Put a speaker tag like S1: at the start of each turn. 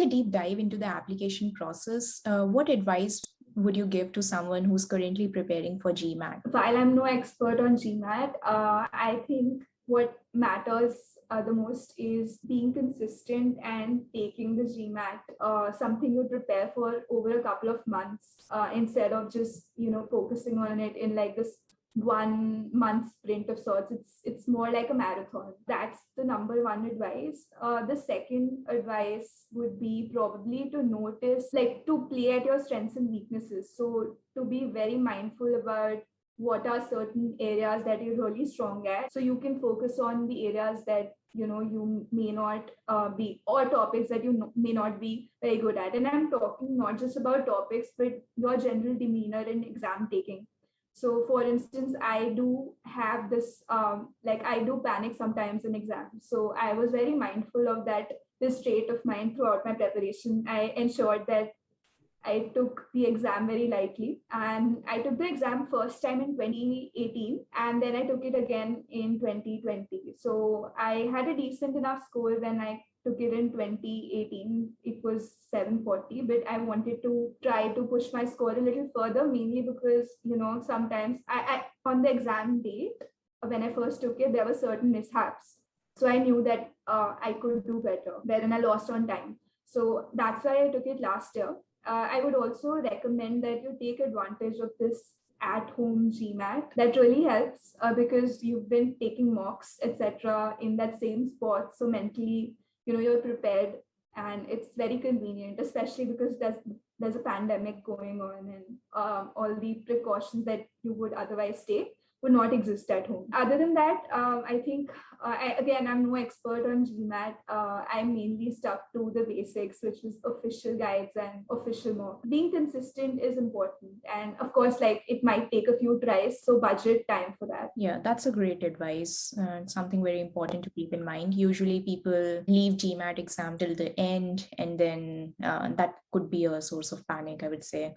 S1: A deep dive into the application process, what advice would you give to someone who's currently preparing for GMAT?
S2: While I'm no expert on GMAT, I think what matters the most is being consistent and taking the GMAT, something you prepare for over a couple of months instead of just focusing on it in like this 1 month sprint of sorts. It's more like a marathon. That's the number one advice. The second advice would be probably to notice, like, to play at your strengths and weaknesses. So to be very mindful about what are certain areas that you're really strong at, so you can focus on the areas that you may not be, or topics that you may not be very good at. And I'm talking not just about topics, but your general demeanor in exam taking. So for instance, I do have this like, I do panic sometimes in exams, so I was very mindful of that, this trait of mine throughout my preparation. I ensured that I took the exam very lightly, and I took the exam first time in 2018, and then I took it again in 2020. So I had a decent enough score when I took it in 2018. It was 740, but I wanted to try to push my score a little further, mainly because sometimes I on the exam date when I first took it, there were certain mishaps. So I knew that I could do better, wherein I lost on time. So that's why I took it last year. I would also recommend that you take advantage of this at-home GMAT. That really helps because you've been taking mocks, etc., in that same spot. So mentally, you're prepared, and it's very convenient, especially because there's a pandemic going on, and all the precautions that you would otherwise take would not exist at home. Other than that, I think, I'm no expert on GMAT. I'm mainly stuck to the basics, which is official guides and official mock. Being consistent is important. And of course, like, it might take a few tries, so budget time for that.
S1: Yeah, that's a great advice. Something very important to keep in mind. Usually people leave GMAT exam till the end, and then that could be a source of panic, I would say.